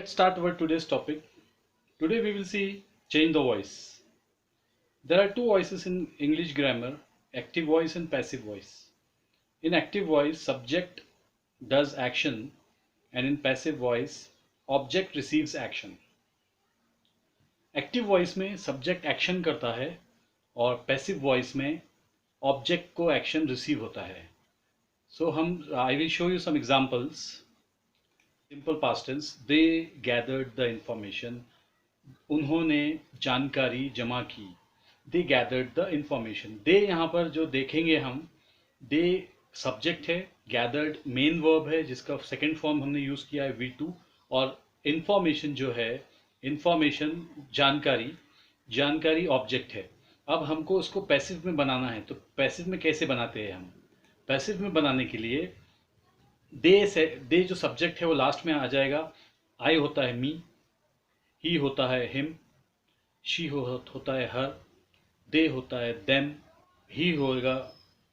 Let's start our today's topic. Today we will see change the voice. There are two voices in English grammar, active voice and passive voice. In active voice, subject does action, and in passive voice, object receives action. Active voice में subject action करता है और passive voice में object को action receive होता है. So I will show you some examples. Simple past tense, they gathered the information. उन्होंने जानकारी जमा की. They gathered the information. They यहाँ पर जो देखेंगे हम, दे सब्जेक्ट है, गैदर्ड मेन वर्ब है जिसका सेकेंड फॉर्म हमने यूज किया है V2, और इंफॉर्मेशन जो है, इंफॉर्मेशन जानकारी ऑब्जेक्ट है. अब हमको उसको पैसिव में बनाना है. तो पैसिव में कैसे बनाते हैं हम? पैसिव में बनाने के लिए दे जो सब्जेक्ट है वो लास्ट में आ जाएगा. आई होता है मी, ही होता है हिम, शी होता है हर, दे होता है देम, ही होगा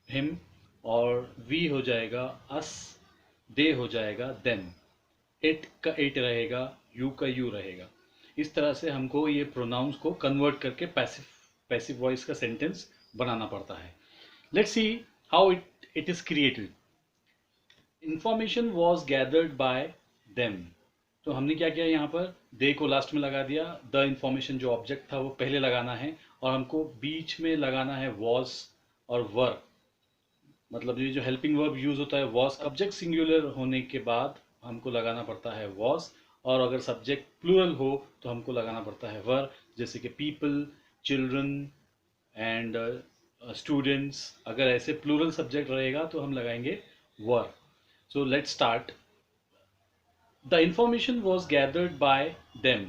हिम, और वी हो जाएगा अस, दे हो जाएगा देम, इट का इट रहेगा, यू का यू रहेगा. इस तरह से हमको ये प्रोनाउंस को कन्वर्ट करके पैसिव वॉइस का सेंटेंस बनाना पड़ता है. Let's see how it is created. Information was gathered by them. तो हमने क्या किया, यहाँ पर दे को लास्ट में लगा दिया. द इंफॉर्मेशन जो ऑब्जेक्ट था वो पहले लगाना है, और हमको बीच में लगाना है वॉज और वर. मतलब ये जो हेल्पिंग वर्ब यूज होता है वॉज, सब्जेक्ट सिंगुलर होने के बाद हमको लगाना पड़ता है वॉज, और अगर सब्जेक्ट प्लूरल हो तो हमको लगाना पड़ता है वर. जैसे कि पीपल, चिल्ड्रन एंड स्टूडेंट्स. अगर ऐसे प्लूरल सब्जेक्ट रहेगा तो हम लगाएंगे were. So let's start. The information was gathered by them.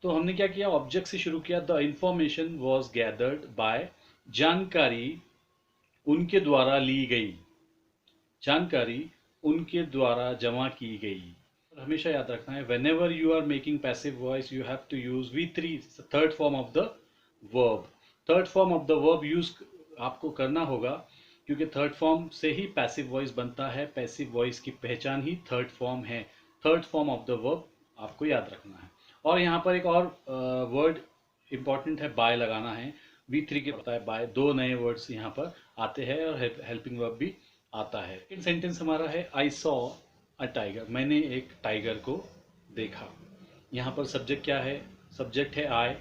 तो हमने क्या किया, ऑब्जेक्ट से शुरू किया. The information was gathered by, जानकारी उनके द्वारा ली गई, जानकारी उनके द्वारा जमा की गई. हमेशा याद रखना है, whenever you are making passive voice you have to use V3, third form of the verb. Third form of the verb use आपको करना होगा, क्योंकि थर्ड फॉर्म से ही पैसिव वॉइस बनता है. पैसिव वॉइस की पहचान ही थर्ड फॉर्म है. Third form of the verb आपको याद रखना है. और यहाँ पर एक और वर्ड इंपॉर्टेंट है, बाय लगाना है. V3 के पता है बाय. दो नए वर्ड्स यहाँ पर आते हैं और हेल्पिंग वर्ब भी आता है. सेकंड सेंटेंस हमारा है, आई सॉ अ टाइगर. मैंने एक टाइगर को देखा. यहाँ पर सब्जेक्ट क्या है, सब्जेक्ट है आई.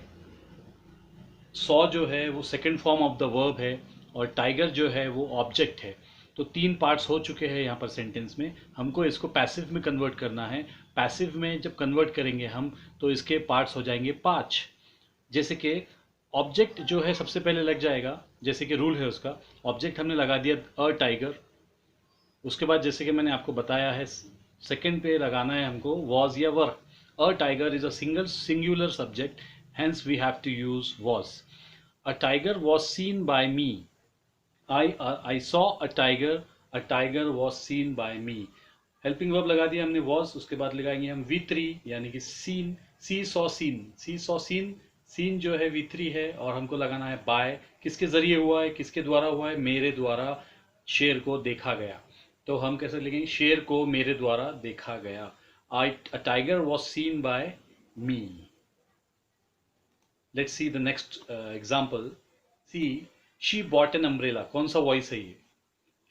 सॉ जो है वो second form of the verb है, और टाइगर जो है वो ऑब्जेक्ट है. तो तीन पार्ट्स हो चुके हैं यहाँ पर सेंटेंस में. हमको इसको पैसिव में कन्वर्ट करना है. पैसिव में जब कन्वर्ट करेंगे हम, तो इसके पार्ट्स हो जाएंगे 5. जैसे कि ऑब्जेक्ट जो है सबसे पहले लग जाएगा, जैसे कि रूल है उसका. ऑब्जेक्ट हमने लगा दिया अ टाइगर. उसके बाद जैसे कि मैंने आपको बताया है, सेकंड पे लगाना है हमको वॉज या were. A tiger is a singular subject, hence we have to use was. A tiger was seen by me. I saw a tiger was seen by me. Helping verb लगा दिया हमने was. उसके बाद लगाएंगे हम V3, यानी कि scene. सी saw scene, सी saw scene. Scene जो है V3 है, और हमको लगाना है बाय. किसके जरिए हुआ है, किसके द्वारा हुआ है, मेरे द्वारा शेर को देखा गया. तो हम कैसे लिखेंगे, शेर को मेरे द्वारा देखा गया. A tiger was seen by me. Let's see the next example. See she bought an umbrella. कौन सा वॉइस है ये?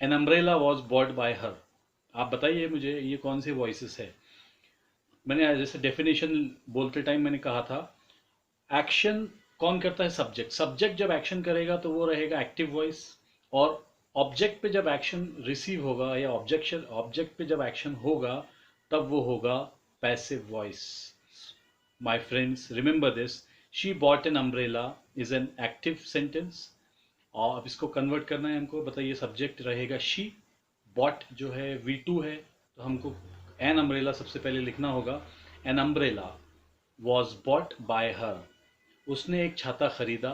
An umbrella was bought by her. आप बताइए मुझे ये कौन से वॉइसेस है. मैंने जैसे डेफिनेशन बोलते टाइम मैंने कहा था, एक्शन कौन करता है, सब्जेक्ट. सब्जेक्ट जब एक्शन करेगा तो वो रहेगा एक्टिव वॉइस, और ऑब्जेक्ट पे जब एक्शन रिसीव होगा, या ऑब्जेक्ट पे जब एक्शन होगा, तब वो होगा passive voice. My friends, remember this. She bought an umbrella is an active sentence. और अब इसको कन्वर्ट करना है हमको. बताइए, सब्जेक्ट रहेगा शी, बॉट जो है V2 है, तो हमको एन अम्ब्रेला सबसे पहले लिखना होगा. N umbrella was bought by हर. उसने एक छाता खरीदा.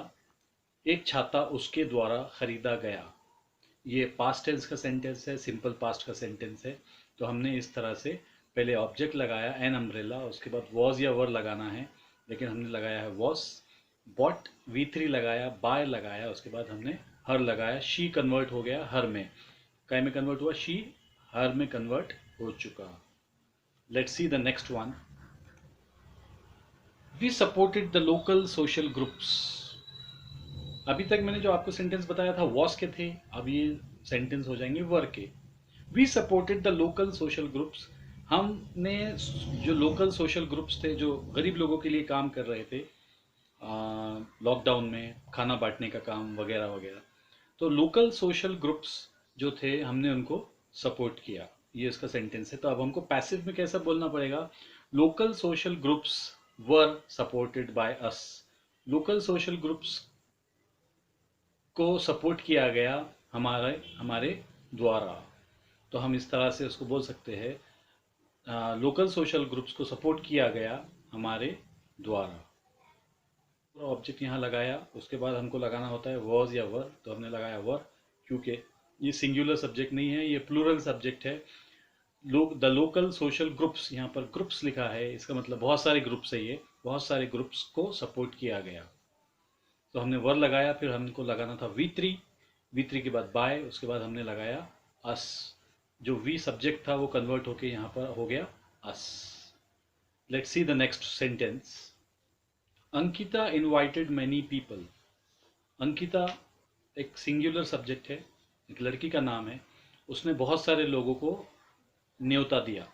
एक छाता उसके द्वारा खरीदा गया. ये पास्ट टेंस का सेंटेंस है, सिंपल पास्ट का सेंटेंस है. तो हमने इस तरह से पहले ऑब्जेक्ट लगाया एन अम्ब्रेला, उसके बाद वॉज या वर लगाना है, लेकिन हमने लगाया है वॉज. बॉट V3 लगाया, बाय लगाया, उसके बाद हमने हर लगाया. शी कन्वर्ट हो गया हर में. काय में कन्वर्ट हुआ, शी हर में कन्वर्ट हो चुका. Let's see the next one. We supported the local social groups. अभी तक मैंने जो आपको सेंटेंस बताया था वॉस के थे, अब ये सेंटेंस हो जाएंगे वर के। We supported the local social groups, हमने जो लोकल सोशल ग्रुप्स थे जो गरीब लोगों के लिए काम कर रहे थे लॉकडाउन में, खाना बांटने का काम वगैरह वगैरह, तो लोकल सोशल ग्रुप्स जो थे हमने उनको सपोर्ट किया, ये इसका सेंटेंस है। तो अब हमको पैसिव में कैसा बोलना पड़ेगा, local social groups were supported by us. Local social groups को सपोर्ट किया गया हमारे हमारे द्वारा। तो हम इस तरह से उसको बोल सकते हैं, लोकल सोशल ग्रुप्स को सपोर्ट किया गया हमारे द्वारा। ऑब्जेक्ट यहाँ लगाया, उसके बाद हमको लगाना होता है वॉज या वर, तो हमने लगाया वर, क्योंकि ये सिंगुलर सब्जेक्ट नहीं है, ये प्लूरल सब्जेक्ट है। द लोकल सोशल ग्रुप्स, यहाँ पर ग्रुप्स लिखा है, इसका मतलब बहुत सारे ग्रुप्स है, ये बहुत सारे ग्रुप्स को सपोर्ट किया गया। तो हमने वर लगाया, फिर हमको लगाना था V3, V3 के बाद बाय, उसके बाद हमने लगाया अस। जो वी सब्जेक्ट था वो कन्वर्ट होके यहाँ पर हो गया us. Let's see the next sentence. Ankita invited many people. Ankita एक सिंगुलर सब्जेक्ट है, एक लड़की का नाम है, उसने बहुत सारे लोगों को न्योता दिया।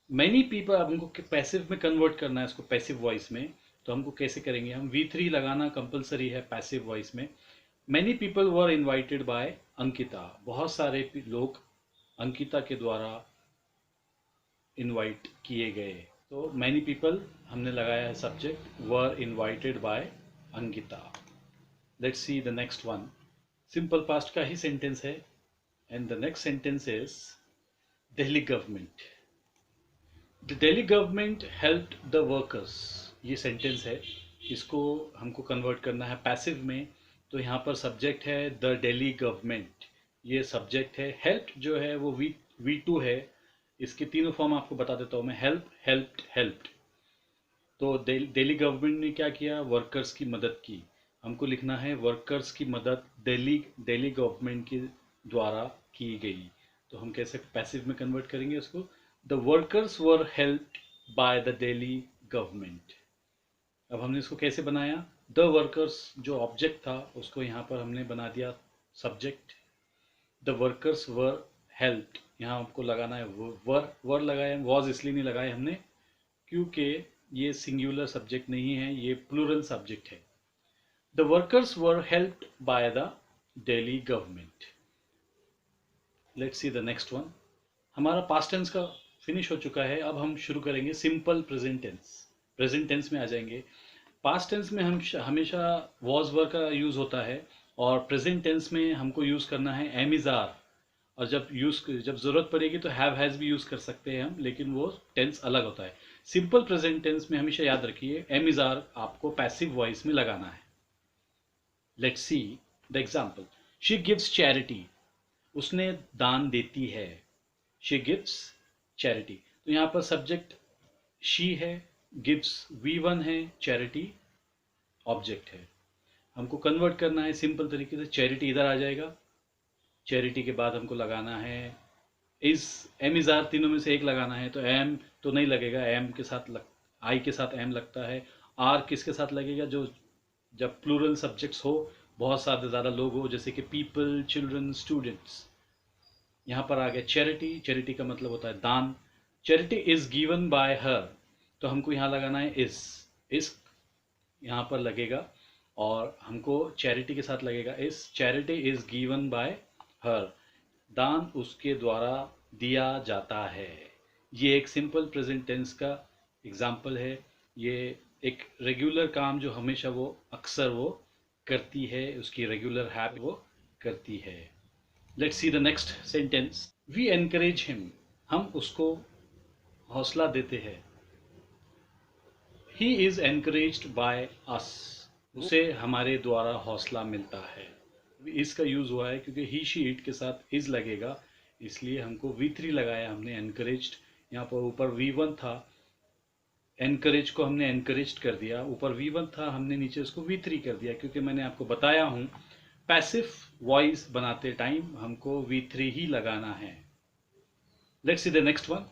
मैनी पीपल, अब हमको पैसिव में कन्वर्ट करना है इसको, पैसिव वॉइस में, तो हमको कैसे करेंगे, हम V3 लगाना कंपलसरी है पैसिव वॉइस में। Many people were invited bye Ankita, बहुत सारे लोग अंकिता के द्वारा इनवाइट किए गए। तो मैनी पीपल हमने लगाया है subject, were invited bye Ankita. Let's see the next one. Simple past का ही सेंटेंस है, and the next sentence is Delhi government. The Delhi government helped the workers, ये सेंटेंस है, इसको हमको कन्वर्ट करना है पैसिव में। तो यहाँ पर सब्जेक्ट है द दिल्ली गवर्नमेंट, ये सब्जेक्ट है। हेल्प जो है वो V2 है, इसके तीनों फॉर्म आपको बता देता हूँ मैं, हेल्प, हेल्प्ड, हेल्प्ड। तो दिल्ली गवर्नमेंट ने क्या किया, वर्कर्स की मदद की। हमको लिखना है वर्कर्स की मदद दिल्ली गवर्नमेंट के द्वारा की गई। तो हम कैसे पैसिव में कन्वर्ट करेंगे उसको, the workers were helped by the Delhi government. अब हमने इसको कैसे बनाया, द वर्कर्स जो ऑब्जेक्ट था उसको यहाँ पर हमने बना दिया subject, the workers were helped, यहाँ हमको लगाना है वर लगाए, वॉज इसलिए नहीं लगाए हमने क्योंकि ये सिंगुलर सब्जेक्ट नहीं है, ये प्लूरल सब्जेक्ट है। The workers were helped by the Delhi government. Let's see the next one. हमारा पास्ट टेंस का फिनिश हो चुका है, अब हम शुरू करेंगे simple present tense. Present tense में आ जाएंगे। पास्ट टेंस में हम हमेशा वॉज वर का यूज होता है, और प्रेजेंट टेंस में हमको यूज करना है एम इज आर, और जब जरूरत पड़ेगी तो हैव हैज भी यूज कर सकते हैं हम, लेकिन वो टेंस अलग होता है। सिंपल प्रेजेंट टेंस में हमेशा याद रखिए एम इज आर आपको पैसिव वॉइस में लगाना है। Let's see the example. She gives charity, उसने दान देती है। शी गिव्स चैरिटी, तो यहाँ पर सब्जेक्ट शी है, गिव्स V1 है, चैरिटी ऑब्जेक्ट है। हमको कन्वर्ट करना है सिंपल तरीके से, चैरिटी इधर आ जाएगा, चैरिटी के बाद हमको लगाना है इज, एम इज आर तीनों में से एक लगाना है, तो एम तो नहीं लगेगा, एम के साथ आई के साथ एम लगता है। आर किसके साथ लगेगा, जो जब प्लूरल सब्जेक्ट्स हो, बहुत सारे ज़्यादा लोग हो, जैसे कि पीपल, चिल्ड्रन, स्टूडेंट्स। यहाँ पर आ गया चैरिटी, चैरिटी का मतलब होता है दान। चैरिटी इज गिवन बाय हर, तो हमको यहाँ लगाना है इस यहाँ पर लगेगा, और हमको चैरिटी के साथ लगेगा इस, चैरिटी इज गिवन बाय हर, दान उसके द्वारा दिया जाता है। ये एक सिंपल प्रेजेंट टेंस का एग्जाम्पल है। ये एक रेगुलर काम जो हमेशा वो अक्सर वो करती है, उसकी रेगुलर हैबिट वो करती है। Let's see the next sentence. We encourage him, हम उसको हौसला देते हैं। He is encouraged by us, उसे हमारे द्वारा हौसला मिलता है। इसका यूज हुआ है क्योंकि ही शी इट के साथ इज लगेगा, इसलिए हमको V3 लगाया हमने, एनकरेज्ड। यहाँ पर ऊपर V1 था, एनकरेज को हमने एनकरेज्ड कर दिया, ऊपर V1 था, हमने नीचे उसको V3 कर दिया, क्योंकि मैंने आपको बताया हूँ पैसिव वॉइस बनाते टाइम हमको V3 ही लगाना है। Let's see the next one.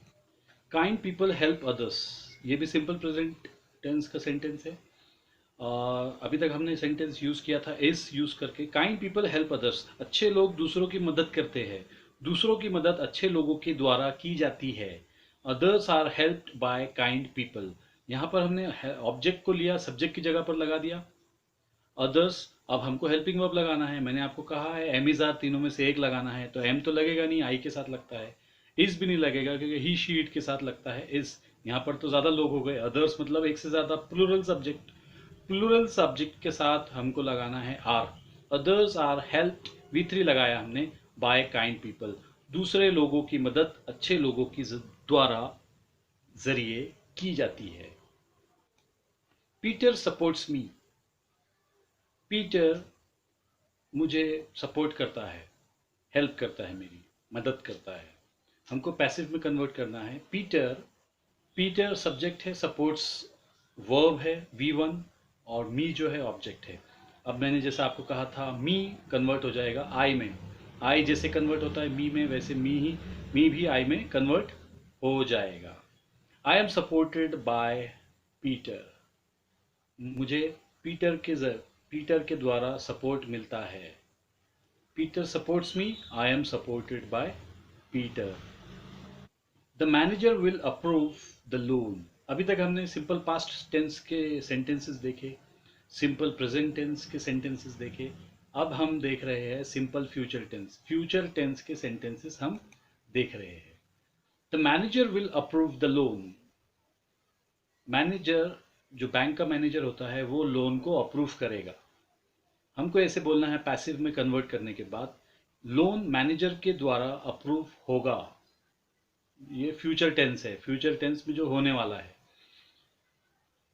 Kind people help others, ये भी सिंपल प्रेजेंट टेंस का सेंटेंस है। अभी तक हमने सेंटेंस यूज किया था इज यूज करके। काइंड पीपल हेल्प अदर्स, अच्छे लोग दूसरों की मदद करते हैं। दूसरों की मदद अच्छे लोगों के द्वारा की जाती है। Others are helped by kind people. यहाँ पर हमने ऑब्जेक्ट को लिया, सब्जेक्ट की जगह पर लगा दिया अदर्स। अब हमको हेल्पिंग वर्ब लगाना है। मैंने आपको कहा है एम इज आर तीनों में से एक लगाना है, तो एम तो लगेगा नहीं, आई के साथ लगता है। इज भी नहीं लगेगा क्योंकि ही शी इट के साथ लगता है इज। यहाँ पर तो ज्यादा लोग हो गए। अदर्स मतलब एक से ज्यादा, प्लूरल सब्जेक्ट। प्लूरल सब्जेक्ट के साथ हमको लगाना है are. Others are helped, V3 लगाया हमने, बाय काइंड पीपल। दूसरे लोगों की मदद अच्छे लोगों की द्वारा, जरिए की जाती है। पीटर सपोर्ट्स मी। पीटर मुझे सपोर्ट करता है, हेल्प करता है, मेरी मदद करता है। हमको पैसिव में कन्वर्ट करना है। पीटर, पीटर सब्जेक्ट है, सपोर्ट्स वर्ब है V1, और मी जो है ऑब्जेक्ट है। अब मैंने जैसा आपको कहा था मी कन्वर्ट हो जाएगा आई में। आई जैसे कन्वर्ट होता है मी में, वैसे मी भी आई में कन्वर्ट हो जाएगा। I am supported by Peter. मुझे पीटर के द्वारा सपोर्ट मिलता है। Peter supports me, I am supported by Peter. The manager will approve the loan. अभी तक हमने सिंपल पास्ट टेंस के सेंटेंसेस देखे, सिंपल प्रेजेंट टेंस के सेंटेंसेस देखे। अब हम देख रहे हैं simple future tense. Future tense के सेंटेंसेस हम देख रहे हैं। The manager will approve the loan. Manager, जो बैंक का मैनेजर होता है, वो लोन को अप्रूव करेगा। हमको ऐसे बोलना है पैसिव में कन्वर्ट करने के बाद, लोन मैनेजर के द्वारा अप्रूव होगा। ये फ्यूचर टेंस है, फ्यूचर टेंस में जो होने वाला है।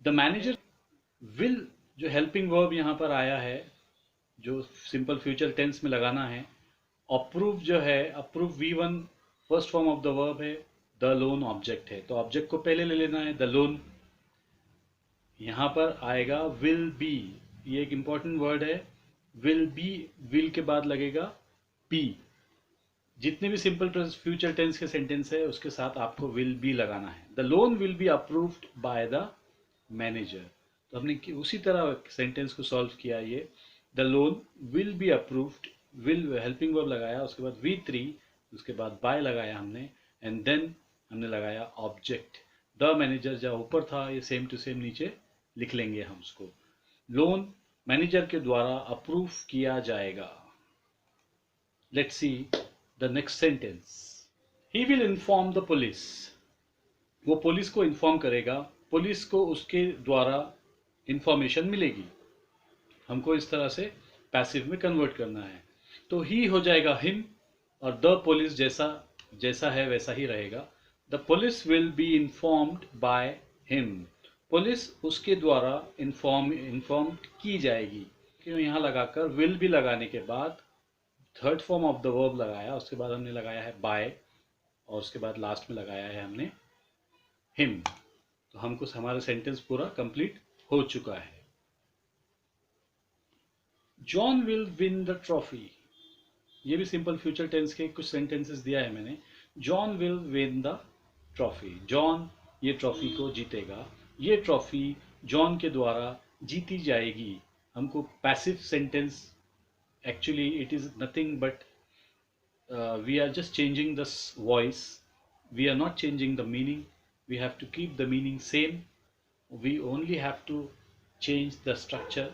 द मैनेजर विल, जो हेल्पिंग वर्ब यहां पर आया है, जो सिंपल फ्यूचर टेंस में लगाना है। अप्रूव जो है, approve V1 first form of the verb है, द लोन ऑब्जेक्ट है, तो ऑब्जेक्ट को पहले ले लेना है, द लोन। यहां पर आएगा विल बी, ये एक इंपॉर्टेंट वर्ड है। विल बी, विल के बाद लगेगा बी। जितने भी सिंपल फ्यूचर टेंस के सेंटेंस है उसके साथ आपको विल बी लगाना है। The loan will be approved by the manager. तो हमने उसी तरह सेंटेंस को सॉल्व किया। ये the loan will be approved, will helping verb लगाया, उसके बाद V3, उसके बाद बाय लगाया हमने, एंड देन हमने लगाया ऑब्जेक्ट द मैनेजर। जहाँ ऊपर था ये सेम टू सेम नीचे लिख लेंगे हम उसको। लोन मैनेजर के द्वारा अप्रूव किया जाएगा। Let's see the next sentence. He will inform the police. वो पुलिस को इन्फॉर्म करेगा, पुलिस को उसके द्वारा इंफॉर्मेशन मिलेगी। हमको इस तरह से पैसिव में कन्वर्ट करना है। तो ही हो जाएगा हिम, और द पुलिस जैसा है वैसा ही रहेगा। The police will be informed by him. Police उसके द्वारा इन्फॉर्म की जाएगी। क्यों यहाँ लगाकर विल भी लगाने के बाद third form of the verb लगाया, उसके बाद हमने लगाया है बाय, और उसके बाद लास्ट में लगाया है हमने हिम। तो हमको हमारा सेंटेंस पूरा कंप्लीट हो चुका है। John will win the trophy. ये भी सिंपल फ्यूचर टेंस के कुछ सेंटेंसेस दिया है मैंने। John will win the trophy. John ये ट्रॉफी को जीतेगा। ये ट्रॉफी जॉन के द्वारा जीती जाएगी। हमको passive sentence, actually it is nothing but we are just changing this voice. We are not changing the meaning. We have to keep the meaning same. We only have to change the structure.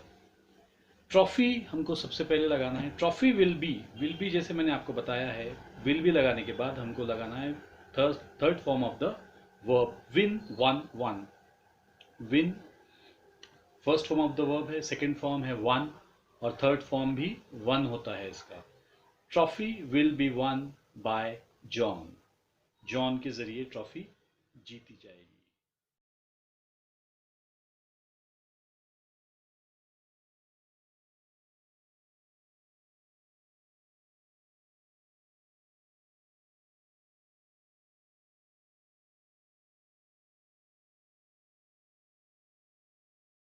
Trophy हमको सबसे पहले लगाना है। Trophy will be जैसे मैंने आपको बताया है, विल बी लगाने के बाद हमको लगाना है third form of the verb win, one. Win first form of the verb है, सेकेंड फॉर्म है वन, और थर्ड फॉर्म भी वन होता है इसका। Trophy will be one by John. John के जरिए ट्रॉफी जीती जाएगी।